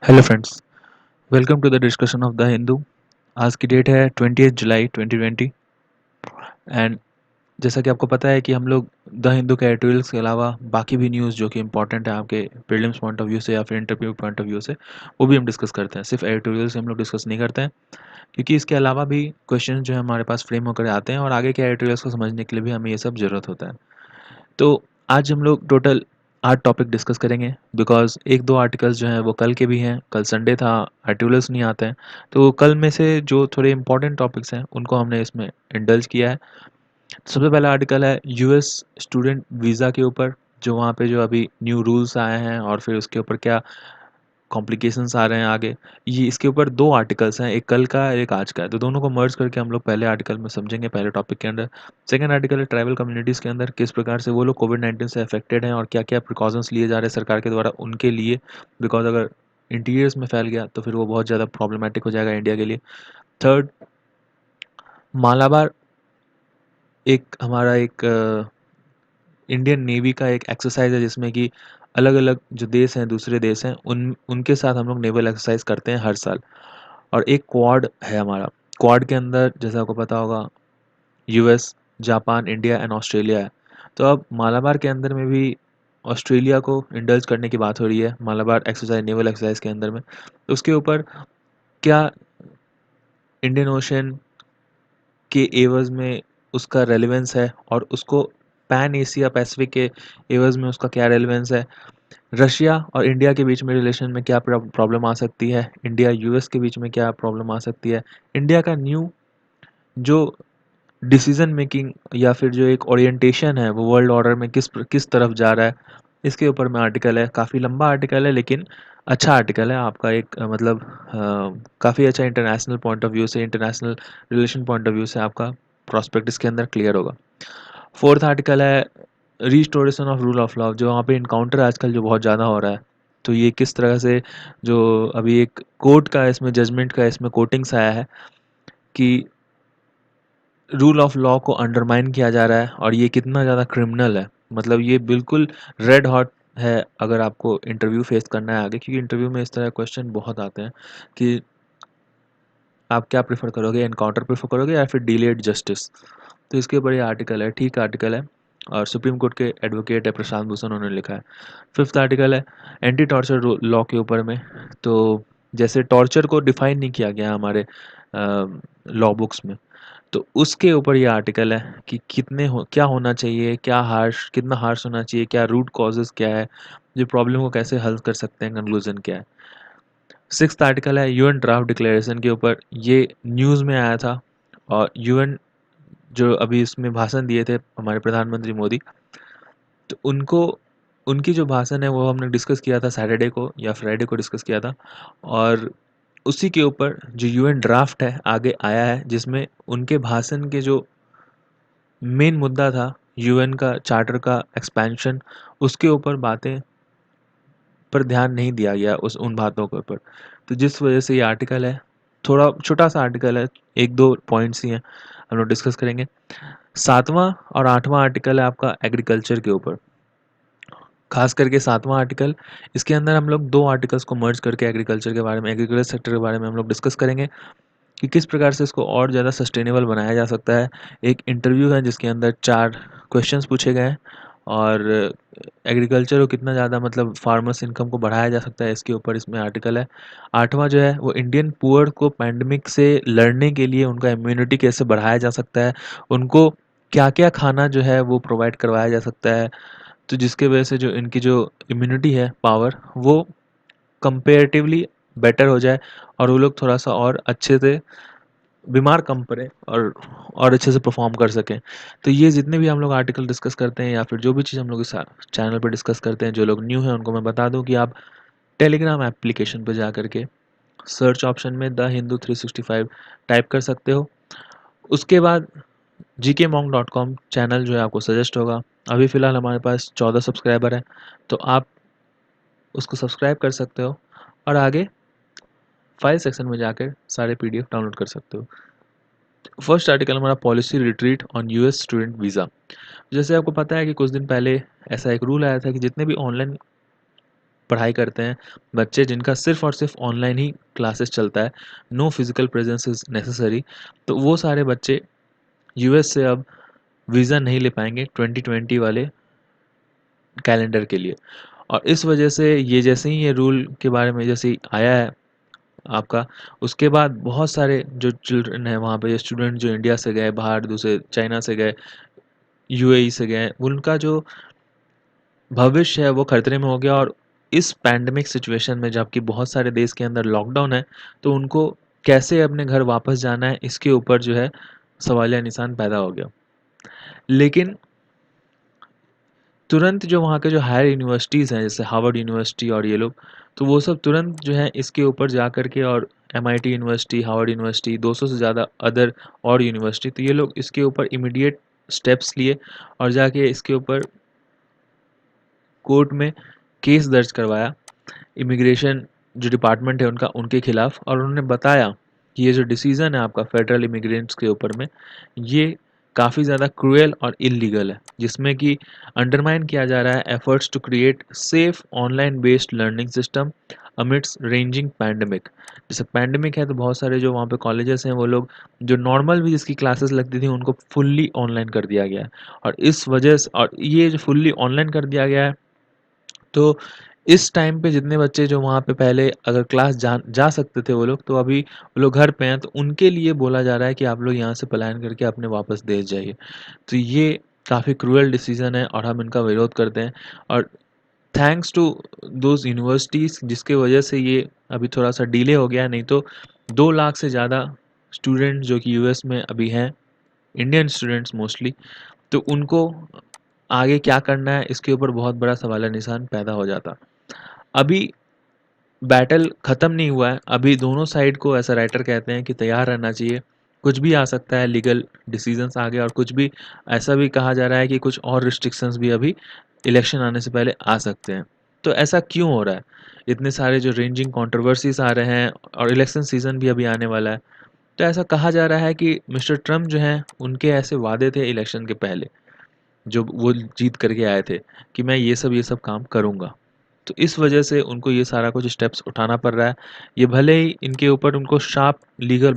Hello friends, welcome to the discussion of the Hindu. आज की date है 20 जुलाई 2020 and जैसा कि आपको पता है कि हम लोग द हिंदू के एडिटोरियल्स के अलावा बाकी भी न्यूज़ जो कि इंपॉर्टेंट है आपके प्रीलिम्स पॉइंट ऑफ व्यू से या फिर इंटरव्यू पॉइंट ऑफ व्यू से, वो भी हम डिस्कस करते हैं। सिर्फ एडिटोरियल से हम लोग डिस्कस नहीं करते हैं, क्योंकि इसके अलावा भी क्वेश्चन जो है हमारे पास फ्रेम होकर आते हैं और आगे के एडिटोरियल्स को समझने के लिए भी हमें ये सब ज़रूरत होता है। तो आज हम लोग टोटल 8 टॉपिक डिस्कस करेंगे, बिकॉज़ 1-2 आर्टिकल्स जो हैं वो कल के भी हैं, कल संडे था, आर्टिकल्स नहीं आते हैं। तो कल में से जो थोड़े इंपॉर्टेंट टॉपिक्स हैं, उनको हमने इसमें इंडल्ज किया है। सबसे पहला आर्टिकल है यूएस स्टूडेंट वीज़ा के ऊपर, जो वहाँ पे जो अभी न्यू रूल्स आए हैं और फिर उसके ऊपर क्या कॉम्प्लिकेशंस आ रहे हैं आगे। ये इसके ऊपर 2 आर्टिकल्स हैं, एक कल का है, एक आज का है। तो दोनों को मर्ज करके हम लोग पहले आर्टिकल में समझेंगे, पहले टॉपिक के अंदर। सेकंड आर्टिकल है ट्राइबल कम्युनिटीज़ के अंदर किस प्रकार से वो लोग कोविड-19 से अफेक्टेड हैं और क्या-क्या प्रिकॉशंस लिए जा रहे हैं सरकार के द्वारा उनके लिए। बिकॉज़ अगर इंटीरियर्स में फैल गया तो फिर वो बहुत ज़्यादा प्रॉब्लमैटिक हो जाएगा इंडिया के लिए। थर्ड, मालाबार एक हमारा एक इंडियन नेवी का एक एक्सरसाइज़ है, जिसमें कि अलग-अलग जो देश हैं, दूसरे देश हैं, उनके साथ हम लोग नेवल एक्सरसाइज़ करते हैं हर साल। और एक क्वाड है हमारा। क्वाड के अंदर जैसे आपको पता होगा US, Japan, India and Australia है। तो अब मालाबार के अंदर में भी ऑस्ट्रेलिया को इंडल्ज करने की बात हो रही है, मालाबार एक्सरसाइज़, नेवल एक्सरसाइज़ के अंदर में। तो उसके ऊपर क्या इंडियन ओशन के एवज़ में उसका रेलेवेंस है और उसको पैन एशिया पैसिफिक के एवज़ में उसका क्या रेलेवेंस है? रशिया और इंडिया के बीच में रिलेशन में क्या प्रॉब्लम आ सकती है? इंडिया यूएस के बीच में क्या प्रॉब्लम आ सकती है? इंडिया का न्यू जो डिसीजन मेकिंग या फिर जो एक ओरिएंटेशन है वो वर्ल्ड ऑर्डर में किस तरफ जा रहा है, इसके ऊपर में आर्टिकल है। काफ़ी लंबा आर्टिकल है, लेकिन अच्छा आर्टिकल है। आपका एक काफ़ी अच्छा इंटरनेशनल पॉइंट ऑफ व्यू से, international relation point of view से आपका प्रॉस्पेक्ट इसके अंदर क्लियर होगा। फोर्थ आर्टिकल है restoration of rule of law, जो वहाँ पे इनकाउंटर आजकल जो बहुत ज़्यादा हो रहा है। तो ये किस तरह से जो अभी एक कोर्ट का इसमें जजमेंट का इसमें कोटिंग्स आया है कि रूल ऑफ लॉ को अंडरमाइन किया जा रहा है और ये कितना ज़्यादा क्रिमिनल है। मतलब ये बिल्कुल रेड हॉट है अगर आपको इंटरव्यू फेस करना है आगे, क्योंकि इंटरव्यू में इस तरह क्वेश्चन बहुत आते हैं कि आप क्या प्रेफर करोगे, एनकाउंटर प्रेफर करोगे या फिर डिलेड जस्टिस। तो इसके ऊपर ये आर्टिकल है, ठीक आर्टिकल है। और सुप्रीम कोर्ट के एडवोकेट है प्रशांत भूषण, उन्होंने लिखा है। फिफ्थ आर्टिकल है एंटी टॉर्चर लॉ के ऊपर में। तो जैसे टॉर्चर को डिफाइन नहीं किया गया हमारे लॉ बुक्स में, तो उसके ऊपर ये आर्टिकल है कि क्या होना चाहिए, कितना हार्श होना चाहिए, क्या रूट कॉजेज़ क्या है, जो प्रॉब्लम को कैसे हल कर सकते हैं, कंक्लूज़न क्या है। सिक्स्थ आर्टिकल है यूएन ड्राफ्ट डिक्लेरेशन के ऊपर। ये न्यूज़ में आया था और यूएन जो अभी इसमें भाषण दिए थे हमारे प्रधानमंत्री मोदी, तो उनको उनकी जो भाषण है वो हमने डिस्कस किया था सैटरडे को या फ्राइडे को डिस्कस किया था। और उसी के ऊपर जो यूएन ड्राफ्ट है आगे आया है, जिसमें उनके भाषण के जो मेन मुद्दा था यूएन का चार्टर का एक्सपेंशन, उसके ऊपर बातें पर ध्यान नहीं दिया गया उन बातों के ऊपर। तो जिस वजह से ये आर्टिकल है, थोड़ा छोटा सा आर्टिकल है, एक दो पॉइंट्स ही हैं, हम लोग डिस्कस करेंगे। सातवां और आठवां आर्टिकल है आपका एग्रीकल्चर के ऊपर। खास करके सातवां आर्टिकल, इसके अंदर हम लोग दो आर्टिकल्स को मर्ज करके एग्रीकल्चर के बारे में, एग्रीकल्चर सेक्टर के बारे में हम लोग डिस्कस करेंगे कि किस प्रकार से इसको और ज़्यादा सस्टेनेबल बनाया जा सकता है। एक इंटरव्यू है जिसके अंदर 4 क्वेश्चंस पूछे गए हैं और एग्रीकल्चर को कितना ज़्यादा मतलब फार्मर्स इनकम को बढ़ाया जा सकता है, इसके ऊपर इसमें आर्टिकल है। 8वां जो है वो इंडियन पुअर को पैंडेमिक से लड़ने के लिए उनका इम्यूनिटी कैसे बढ़ाया जा सकता है, उनको क्या-क्या खाना जो है वो प्रोवाइड करवाया जा सकता है, तो जिसकी वजह से जो इनकी जो इम्यूनिटी है पावर, वो कंपैरेटिवली बेटर हो जाए और वो लोग थोड़ा-सा और अच्छे से बीमार कम पड़े और अच्छे से परफ़ॉर्म कर सकें। तो ये जितने भी हम लोग आर्टिकल डिस्कस करते हैं या फिर जो भी चीज़ हम लोग इस चैनल पे डिस्कस करते हैं, जो लोग न्यू हैं उनको मैं बता दूँ कि आप टेलीग्राम एप्लीकेशन पे जा कर के सर्च ऑप्शन में द हिंदू 365 टाइप कर सकते हो। उसके बाद gkmonk.com चैनल जो है आपको सजेस्ट होगा। अभी फ़िलहाल हमारे पास 14 सब्सक्राइबर हैं, तो आप उसको सब्सक्राइब कर सकते हो और आगे फाइल सेक्शन में जाकर सारे पीडीएफ डाउनलोड कर सकते हो। फर्स्ट आर्टिकल हमारा policy retreat on US student visa. जैसे आपको पता है कि कुछ दिन पहले ऐसा एक रूल आया था कि जितने भी ऑनलाइन पढ़ाई करते हैं बच्चे जिनका सिर्फ़ और सिर्फ़ ऑनलाइन ही क्लासेस चलता है, no physical presence is necessary, तो वो सारे बच्चे यूएस से अब वीज़ा नहीं ले पाएँगे 2020 वाले कैलेंडर के लिए। और इस वजह से ये जैसे ही ये रूल के बारे में जैसे ही आया है आपका, उसके बाद बहुत सारे जो चिल्ड्रन हैं वहाँ पे, स्टूडेंट जो इंडिया से गए बाहर, दूसरे चाइना से गए, यूएई से गए, उनका जो भविष्य है वो खतरे में हो गया। और इस पैंडेमिक सिचुएशन में जबकि बहुत सारे देश के अंदर लॉकडाउन है, तो उनको कैसे अपने घर वापस जाना है इसके ऊपर जो है सवालिया निशान पैदा हो गया। लेकिन तुरंत जो वहाँ के जो हायर यूनिवर्सिटीज़ हैं जैसे हार्वर्ड यूनिवर्सिटी और ये लोग, तो वो सब तुरंत जो है इसके ऊपर जा कर के, और एमआईटी यूनिवर्सिटी, हार्वर्ड यूनिवर्सिटी, 200 से ज़्यादा अदर और यूनिवर्सिटी, तो ये लोग इसके ऊपर इमीडिएट स्टेप्स लिए और जाके इसके ऊपर कोर्ट में केस दर्ज करवाया इमिग्रेशन जो डिपार्टमेंट है उनका, उनके खिलाफ। और उन्होंने बताया कि ये जो डिसीज़न है आपका फेडरल इमिग्रेंट्स के ऊपर में, ये काफ़ी ज़्यादा क्रूएल और इल्लीगल है, जिसमें कि अंडरमाइन किया जा रहा है efforts to create safe online based learning system amidst ranging pandemic. जैसे पैंडेमिक है तो बहुत सारे जो वहाँ पे कॉलेजेस हैं वो लोग जो नॉर्मल भी जिसकी क्लासेस लगती थी उनको फुल्ली ऑनलाइन कर दिया गया है। और इस वजह से, और ये जो फुल्ली ऑनलाइन कर दिया गया है, तो इस टाइम पे जितने बच्चे जो वहाँ पे पहले अगर क्लास जा सकते थे वो लोग, तो अभी वो लोग घर पे हैं, तो उनके लिए बोला जा रहा है कि आप लोग यहाँ से पलायन करके अपने वापस देश जाइए। तो ये काफ़ी क्रूअल डिसीज़न है और हम इनका विरोध करते हैं। और थैंक्स टू दोज़ यूनिवर्सिटीज़ जिसकी वजह से ये अभी थोड़ा-सा डिले हो गया है, नहीं तो 2 लाख से ज़्यादा स्टूडेंट जो कि यूएस में अभी हैं, इंडियन स्टूडेंट्स मोस्टली, तो उनको आगे क्या करना है इसके ऊपर बहुत बड़ा सवालिया निशान पैदा हो जाता। अभी बैटल ख़त्म नहीं हुआ है, अभी दोनों साइड को ऐसा राइटर कहते हैं कि तैयार रहना चाहिए। कुछ भी आ सकता है, लीगल डिसीजंस आ गए, और कुछ भी ऐसा भी कहा जा रहा है कि कुछ और रिस्ट्रिक्शंस भी अभी इलेक्शन आने से पहले आ सकते हैं। तो ऐसा क्यों हो रहा है? इतने सारे जो रेंजिंग कंट्रोवर्सीज़ आ रहे हैं और इलेक्शन सीज़न भी अभी आने वाला है। तो ऐसा कहा जा रहा है कि मिस्टर ट्रम्प जो हैं, उनके ऐसे वादे थे इलेक्शन के पहले, जो वो जीत करके आए थे, कि मैं ये सब काम करूँगा। तो इस वजह से उनको ये सारा कुछ स्टेप्स उठाना पड़ रहा है। ये भले ही इनके ऊपर उनको शार्प लीगल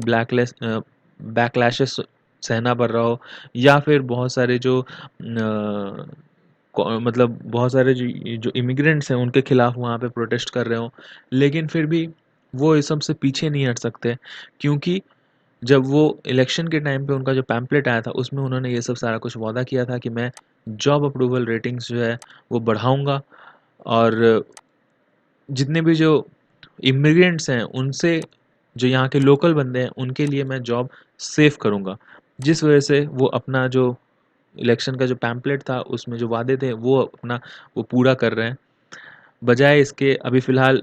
बैकलैशेस सहना पड़ रहा हो, या फिर बहुत सारे जो मतलब बहुत सारे जो इमिग्रेंट्स हैं उनके खिलाफ वहाँ पे प्रोटेस्ट कर रहे हों, लेकिन फिर भी वो इस सब से पीछे नहीं हट सकते। क्योंकि जब वो इलेक्शन के टाइम पे उनका जो पैम्पलेट आया था उसमें उन्होंने ये सब सारा कुछ वादा किया था कि मैं जॉब अप्रूवल रेटिंग्स जो है वो बढ़ाऊंगा, और जितने भी जो इमिग्रेंट्स हैं उनसे, जो यहाँ के लोकल बंदे हैं उनके लिए मैं जॉब सेव करूँगा। जिस वजह से वो अपना जो इलेक्शन का जो पैम्पलेट था उसमें जो वादे थे वो अपना वो पूरा कर रहे हैं। बजाय इसके अभी फ़िलहाल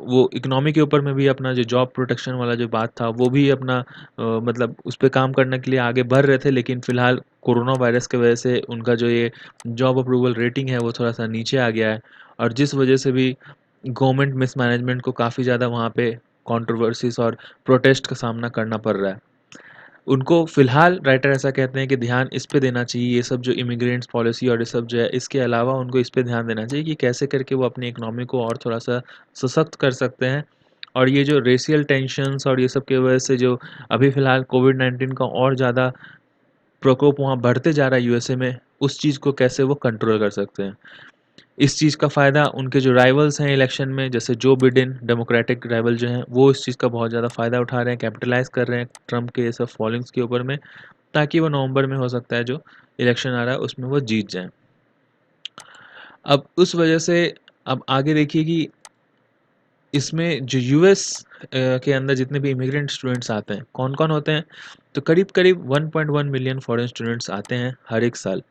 वो इकोनॉमी के ऊपर में भी अपना जो जॉब प्रोटेक्शन वाला जो बात था वो भी अपना मतलब उस पे काम करने के लिए आगे बढ़ रहे थे, लेकिन फ़िलहाल कोरोना वायरस की वजह से उनका जो ये जॉब अप्रूवल रेटिंग है वो थोड़ा-सा नीचे आ गया है। और जिस वजह से भी गवर्नमेंट मिसमैनेजमेंट को काफ़ी ज़्यादा वहाँ पे कंट्रोवर्सीज़ और प्रोटेस्ट का सामना करना पड़ रहा है। उनको फ़िलहाल राइटर ऐसा कहते हैं कि ध्यान इस पे देना चाहिए, ये सब जो इमिग्रेंट्स पॉलिसी और ये सब जो है, इसके अलावा उनको इस पे ध्यान देना चाहिए कि कैसे करके वो अपनी इकोनॉमी को और थोड़ा-सा सशक्त कर सकते हैं। और ये जो रेशियल टेंशन्स और ये सब की वजह से जो अभी फ़िलहाल कोविड-19 का और ज़्यादा प्रकोप वहाँ बढ़ते जा रहा है यूएसए में, उस चीज़ को कैसे वो कंट्रोल कर सकते हैं। इस चीज़ का फ़ायदा उनके जो राइवल्स हैं इलेक्शन में, जैसे जो बिडेन डेमोक्रेटिक राइवल जो हैं, वो इस चीज़ का बहुत ज़्यादा फ़ायदा उठा रहे हैं, कैपिटलाइज़ कर रहे हैं ट्रम्प के ये सब फॉलोइंग्स के ऊपर में, ताकि वो नवंबर में हो सकता है जो इलेक्शन आ रहा है उसमें वो जीत जाएँ। अब उस वजह से अब आगे देखिए कि इसमें जो यूएस के अंदर जितने भी इमिग्रेंट स्टूडेंट्स आते हैं, कौन-कौन होते हैं? तो करीब-करीब 1.1 मिलियन फॉरेन स्टूडेंट्स आते हैं हर एक साल।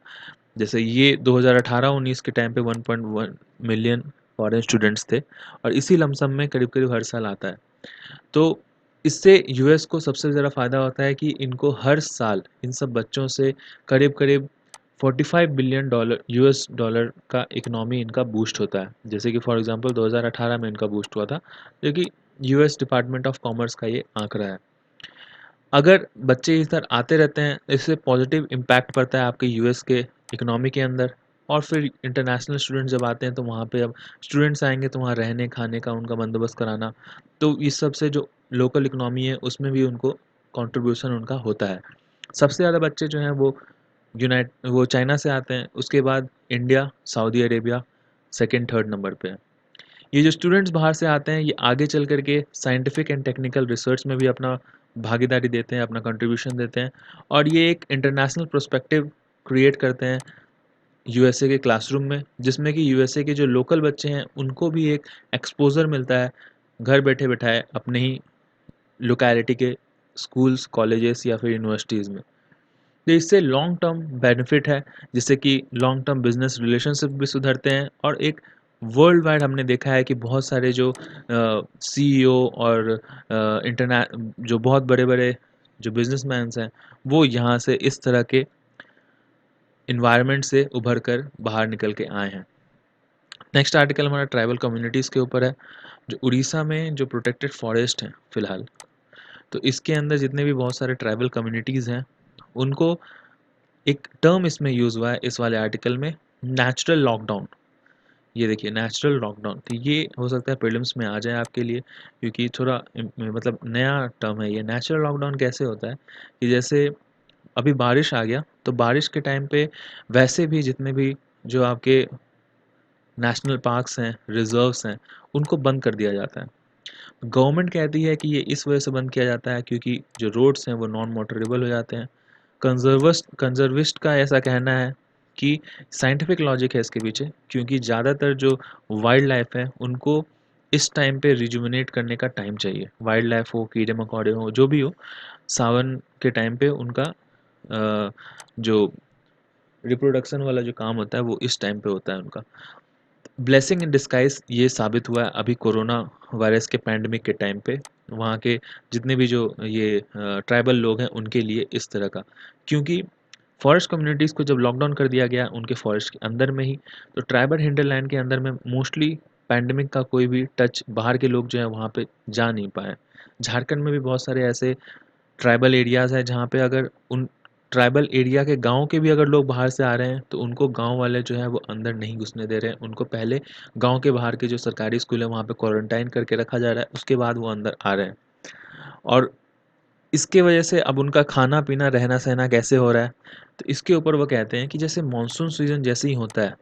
जैसे ये 2018-19 के टाइम पे 1.1 मिलियन फॉरेन स्टूडेंट्स थे, और इसी लमसम में करीब-करीब हर साल आता है। तो इससे यूएस को सबसे ज़्यादा फ़ायदा होता है कि इनको हर साल इन सब बच्चों से करीब-करीब 45 बिलियन डॉलर यूएस डॉलर का इकोनॉमी इनका बूस्ट होता है। जैसे कि फॉर एग्ज़ाम्पल 2018 में इनका बूस्ट हुआ था, जो कि यूएस डिपार्टमेंट ऑफ कॉमर्स का ये आंकड़ा है। अगर बच्चे इधर आते रहते हैं, इससे पॉजिटिव इम्पैक्ट पड़ता है आपके यूएस के इकोनॉमी के अंदर। और फिर इंटरनेशनल स्टूडेंट जब आते हैं तो वहाँ पे अब स्टूडेंट्स आएँगे तो वहाँ रहने खाने का उनका बंदोबस्त कराना, तो इस सब से जो लोकल इकोनॉमी है उसमें भी उनको कंट्रीब्यूशन उनका होता है। सबसे ज़्यादा बच्चे जो हैं वो चाइना से आते हैं, उसके बाद India, Saudi Arabia second, third number पे है। ये जो स्टूडेंट्स बाहर से आते हैं ये आगे चल कर के साइंटिफिक एंड टेक्निकल रिसर्च में भी अपना भागीदारी देते हैं, अपना कंट्रीब्यूशन देते हैं और ये एक इंटरनेशनल पर्सपेक्टिव क्रिएट करते हैं यूएसए के क्लासरूम में, जिसमें कि यूएसए के जो लोकल बच्चे हैं उनको भी एक एक्सपोज़र मिलता है घर बैठे-बैठाए अपने ही लोकेलिटी के स्कूल्स, कॉलेजेस या फिर यूनिवर्सिटीज़ में। तो इससे लॉन्ग टर्म बेनिफिट है, जिससे कि लॉन्ग टर्म बिज़नेस रिलेशनशिप भी सुधरते हैं और एक वर्ल्ड वाइड हमने देखा है कि बहुत सारे जो सीईओ और इंटरने जो बहुत बड़े-बड़े जो बिज़नेसमैन्स हैं, वो यहाँ से इस तरह के एनवायरनमेंट से उभर कर बाहर निकल के आए हैं। नेक्स्ट आर्टिकल हमारा ट्राइबल कम्युनिटीज़ के ऊपर है, जो उड़ीसा में जो प्रोटेक्टेड फॉरेस्ट हैं फ़िलहाल, तो इसके अंदर जितने भी बहुत सारे ट्राइबल कम्युनिटीज़ हैं, उनको एक टर्म इसमें यूज़ हुआ है इस वाले आर्टिकल में, नेचुरल लॉकडाउन। ये देखिए नेचुरल लॉकडाउन, तो ये हो सकता है प्रीलिम्स में आ जाए आपके लिए, क्योंकि थोड़ा मतलब नया टर्म है ये। नेचुरल लॉकडाउन कैसे होता है कि जैसे अभी बारिश आ गया, तो बारिश के टाइम पे वैसे भी जितने भी जो आपके नेशनल पार्क्स हैं, रिजर्व्स हैं, उनको बंद कर दिया जाता है। गवर्नमेंट कहती है कि ये इस वजह से बंद किया जाता है क्योंकि जो रोड्स हैं वो नॉन मोटरेबल हो जाते हैं। कंज़र्विस्ट का ऐसा कहना है कि साइंटिफिक लॉजिक है इसके पीछे, क्योंकि ज़्यादातर जो वाइल्ड लाइफ है उनको इस टाइम पे रिजुविनेट करने का टाइम चाहिए। वाइल्ड लाइफ हो, कीड़े-मकोड़े हों, जो भी हो, सावन के टाइम पे उनका जो रिप्रोडक्शन वाला जो काम होता है वो इस टाइम पे होता है उनका। ब्लेसिंग इन डिस्गाइज़ ये साबित हुआ है अभी कोरोना वायरस के पैंडेमिक के टाइम पे, वहाँ के जितने भी जो ये ट्राइबल लोग हैं उनके लिए इस तरह का। क्योंकि फॉरेस्ट कम्युनिटीज़ को जब लॉकडाउन कर दिया गया उनके फॉरेस्ट के अंदर में ही, तो ट्राइबल हिंटरलैंड के अंदर में मोस्टली पैंडेमिक का कोई भी टच बाहर के लोग जो हैं वहाँ पे जा नहीं पाए। झारखंड में भी बहुत सारे ऐसे ट्राइबल एरियाज़ हैं जहाँ पे अगर उन ट्राइबल एरिया के गाँव के भी अगर लोग बाहर से आ रहे हैं तो उनको गाँव वाले जो हैं वो अंदर नहीं घुसने दे रहे हैं। उनको पहले गाँव के बाहर के जो सरकारी स्कूल है वहाँ पे क्वारंटाइन करके रखा जा रहा है, उसके बाद वो अंदर आ रहे हैं। और इसके वजह से अब उनका खाना-पीना, रहना-सहना कैसे हो रहा है? तो इसके ऊपर वो कहते हैं कि जैसे मानसून सीज़न जैसे ही होता है,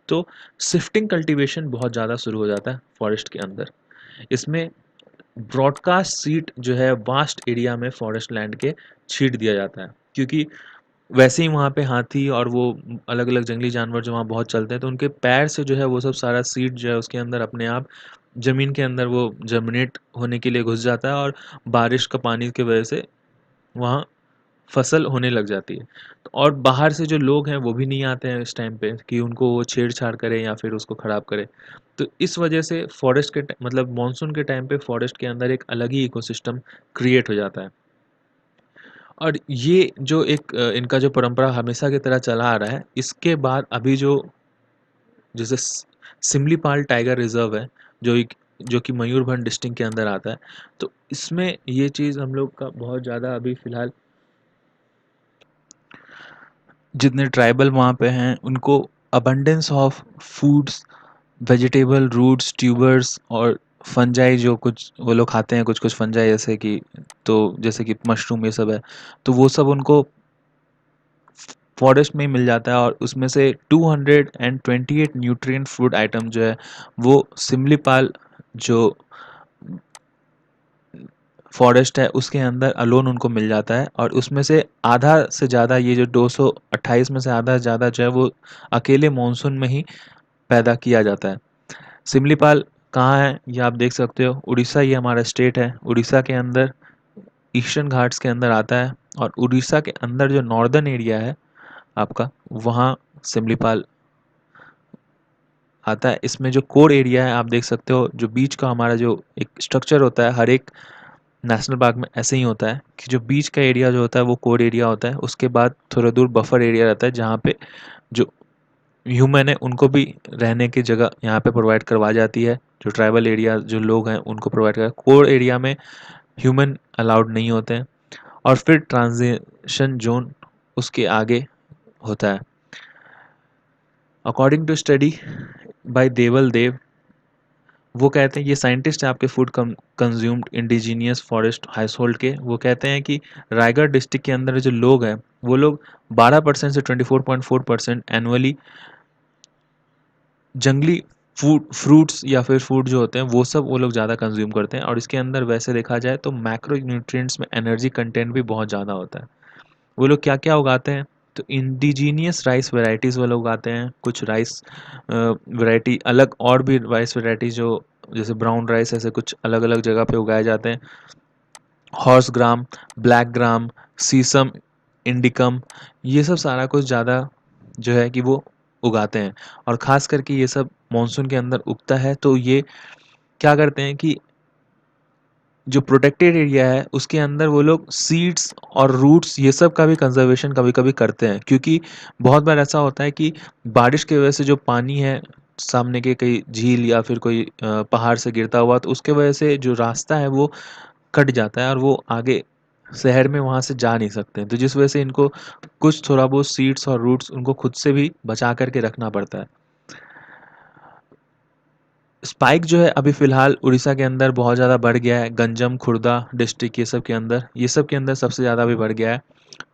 तो शिफ्टिंग कल्टीवेशन बहुत ज़्यादा शुरू हो जाता है फॉरेस्ट के अंदर। इसमें ब्रॉडकास्ट सीड जो है वास्ट एरिया में फॉरेस्ट लैंड के छींट दिया जाता है, क्योंकि वैसे ही वहाँ पे हाथी और वो अलग-अलग जंगली जानवर जो वहाँ बहुत चलते हैं, तो उनके पैर से जो है वो सब सारा सीड जो है उसके अंदर अपने आप ज़मीन के अंदर वो जर्मिनेट होने के लिए घुस जाता है और बारिश का पानी की वजह से वहाँ फसल होने लग जाती है। तो और बाहर से जो लोग हैं वो भी नहीं आते हैं इस टाइम पे कि उनको वो छेड़-छाड़ करें या फिर उसको ख़राब करें। तो इस वजह से फॉरेस्ट के मतलब मानसून के टाइम पे फॉरेस्ट के अंदर एक अलग ही इकोसिस्टम क्रिएट हो जाता है। और ये जो एक इनका जो परंपरा हमेशा की तरह चला आ रहा है, इसके बाद अभी जो जैसे सिमलीपाल टाइगर रिज़र्व है, जो कि मयूरभंज डिस्ट्रिक्ट के अंदर आता है, तो इसमें ये चीज़ हम लोग का बहुत ज़्यादा अभी फ़िलहाल जितने ट्राइबल वहाँ पे हैं उनको abundance of foods, vegetable, roots, tubers और फंजाई जो कुछ वो लोग खाते हैं, कुछ-कुछ फंजाई जैसे कि मशरूम ये सब है, तो वो सब उनको फॉरेस्ट में ही मिल जाता है और उसमें से 228 न्यूट्रिएंट फूड आइटम जो है वो सिमलीपाल जो फॉरेस्ट है उसके अंदर अलोन उनको मिल जाता है और उसमें से आधा से ज़्यादा ये जो 228 में से आधा से ज़्यादा जो है वो अकेले मानसून में ही पैदा किया जाता है। सिमलीपाल कहाँ है ये आप देख सकते हो, उड़ीसा ये हमारा स्टेट है, उड़ीसा के अंदर ईस्टर्न घाट्स के अंदर आता है और उड़ीसा के अंदर जो नॉर्दर्न एरिया है आपका, वहाँ सिमलीपाल आता है। इसमें जो कोर एरिया है आप देख सकते हो, जो बीच का हमारा जो एक स्ट्रक्चर होता है हर एक नेशनल पार्क में ऐसे ही होता है कि जो बीच का एरिया जो होता है वो कोर एरिया होता है, उसके बाद थोड़ा दूर बफर एरिया रहता है जहाँ पे जो ह्यूमन है उनको भी रहने की जगह यहाँ पे प्रोवाइड करवा जाती है, जो ट्राइबल एरिया जो लोग हैं उनको प्रोवाइड कर कोर एरिया में ह्यूमन अलाउड नहीं होते हैं और फिर ट्रांजिशन जोन उसके आगे होता है। अकॉर्डिंग टू स्टडी बाय देवल देव, वो कहते हैं, ये साइंटिस्ट है आपके food consumed indigenous forest house hold के, वो कहते हैं कि रायगढ़ डिस्ट्रिक्ट के अंदर जो लोग हैं वो लोग 12% से 24.4% एनुअली जंगली फूड फ्रूट्स या फिर फूड जो होते हैं वो सब वो लोग ज़्यादा कंज्यूम करते हैं। और इसके अंदर वैसे देखा जाए तो मैक्रो न्यूट्रिएंट्स में एनर्जी कंटेंट भी बहुत ज़्यादा होता है। वो लोग क्या क्या उगाते हैं, तो इंडिजीनियस राइस वेराइटीज़ वो लोग उगाते हैं, कुछ राइस वैरायटी अलग और भी राइस वेराइटीज़ जो जैसे ब्राउन राइस ऐसे कुछ अलग अलग जगह पे उगाए जाते हैं। हॉर्स ग्राम, ब्लैक ग्राम, सीसम, इंडिकम, ये सब सारा कुछ ज़्यादा जो है कि वो उगाते हैं। और ख़ास करके ये सब मानसून के अंदर उगता है, तो ये क्या करते हैं कि जो प्रोटेक्टेड एरिया है उसके अंदर वो लोग सीड्स और रूट्स ये सब का भी कंजर्वेशन कभी कभी करते हैं, क्योंकि बहुत बार ऐसा होता है कि बारिश की वजह से जो पानी है सामने के कई झील या फिर कोई पहाड़ से गिरता हुआ, तो उसके वजह से जो रास्ता है वो कट जाता है और वो आगे शहर में वहाँ से जा नहीं सकते हैं। तो जिस वजह से इनको कुछ थोड़ा बहुत सीड्स और रूट्स उनको खुद से भी बचा करके रखना पड़ता है। स्पाइक जो है अभी फ़िलहाल उड़ीसा के अंदर बहुत ज़्यादा बढ़ गया है, गंजम, खुर्दा डिस्ट्रिक्ट ये सब के अंदर सबसे ज़्यादा अभी बढ़ गया है।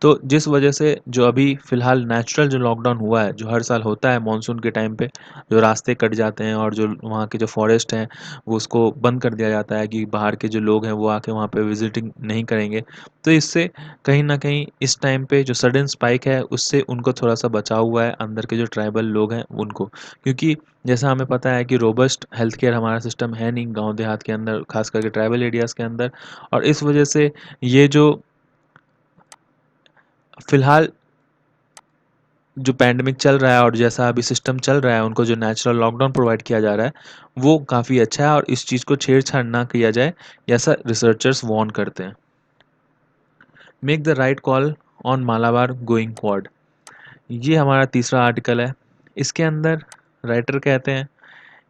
तो जिस वजह से जो अभी फ़िलहाल नेचुरल जो लॉकडाउन हुआ है, जो हर साल होता है मानसून के टाइम पे, जो रास्ते कट जाते हैं और जो वहाँ के जो फॉरेस्ट हैं, वो उसको बंद कर दिया जाता है कि बाहर के जो लोग हैं वो आके वहाँ पे विज़िटिंग नहीं करेंगे। तो इससे कहीं न कहीं इस टाइम पे जो सडन स्पाइक है उससे उनको थोड़ा-सा बचाव हुआ है, अंदर के जो ट्राइबल लोग हैं उनको। क्योंकि जैसा हमें पता है कि रोबस्ट हेल्थ केयर हमारा सिस्टम है नहीं गांव देहात के अंदर, खास करके ट्राइबल एरियाज़ के अंदर। और इस वजह से ये जो फिलहाल जो पैंडेमिक चल रहा है और जैसा अभी सिस्टम चल रहा है, उनको जो नेचुरल लॉकडाउन प्रोवाइड किया जा रहा है वो काफ़ी अच्छा है, और इस चीज़ को छेड़छाड़ ना किया जाए, ऐसा रिसर्चर्स वार्न करते हैं। Make the right call on Malabar going quad, ये हमारा तीसरा आर्टिकल है। इसके अंदर राइटर कहते हैं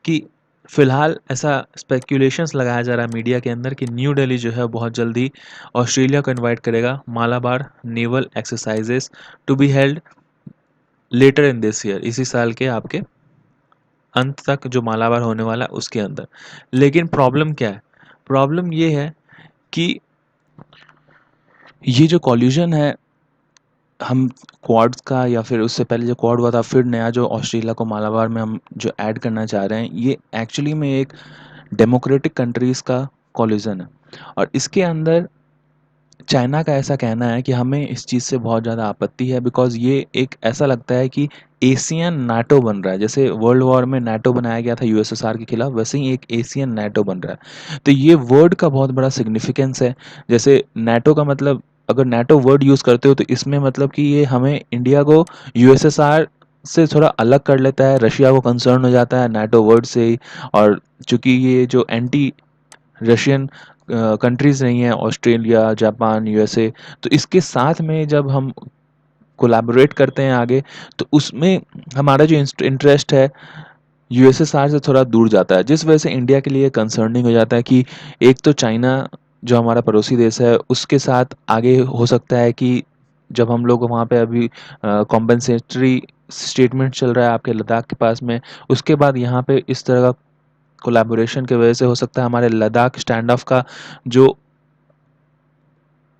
कि फ़िलहाल ऐसा स्पेकुलेशंस लगाया जा रहा है मीडिया के अंदर कि न्यू दिल्ली जो है बहुत जल्दी ऑस्ट्रेलिया को इनवाइट करेगा Malabar naval exercises to be held later in this year, इसी साल के आपके अंत तक जो मालाबार होने वाला है उसके अंदर। लेकिन प्रॉब्लम क्या है? प्रॉब्लम ये है कि ये जो कॉल्यूशन है, हम क्वाड्स का या फिर उससे पहले जो क्वाड हुआ था, फिर नया जो ऑस्ट्रेलिया को मालाबार में हम जो ऐड करना चाह रहे हैं, ये एक्चुअली में एक डेमोक्रेटिक कंट्रीज़ का कॉलिज़न है। और इसके अंदर चाइना का ऐसा कहना है कि हमें इस चीज़ से बहुत ज़्यादा आपत्ति है, बिकॉज़ ये एक ऐसा लगता है कि एशियन नाटो बन रहा है। जैसे वर्ल्ड वॉर में नाटो बनाया गया था यूएसएसआर के खिलाफ, वैसे ही एक एशियन नाटो बन रहा है। तो ये वर्ड का बहुत बड़ा सिग्निफिकेंस है। जैसे नाटो का मतलब, अगर नाटो वर्ड यूज़ करते हो तो इसमें मतलब कि ये हमें इंडिया को यूएसएसआर से थोड़ा अलग कर लेता है, रशिया को कंसर्न हो जाता है नाटो वर्ड से ही। और चूँकि ये जो एंटी रशियन कंट्रीज़ नहीं हैं, ऑस्ट्रेलिया, जापान, यूएसए, तो इसके साथ में जब हम कोलैबोरेट करते हैं आगे, तो उसमें हमारा जो इंटरेस्ट है यूएसएसआर से थोड़ा दूर जाता है, जिस वजह से इंडिया के लिए कंसर्निंग हो जाता है कि एक तो चाइना जो हमारा पड़ोसी देश है उसके साथ आगे हो सकता है कि जब हम लोग वहाँ पे अभी कॉम्पेंसेटरी स्टेटमेंट चल रहा है आपके लद्दाख के पास में, उसके बाद यहाँ पे इस तरह का कोलैबोरेशन की वजह से हो सकता है हमारे लद्दाख स्टैंड ऑफ का जो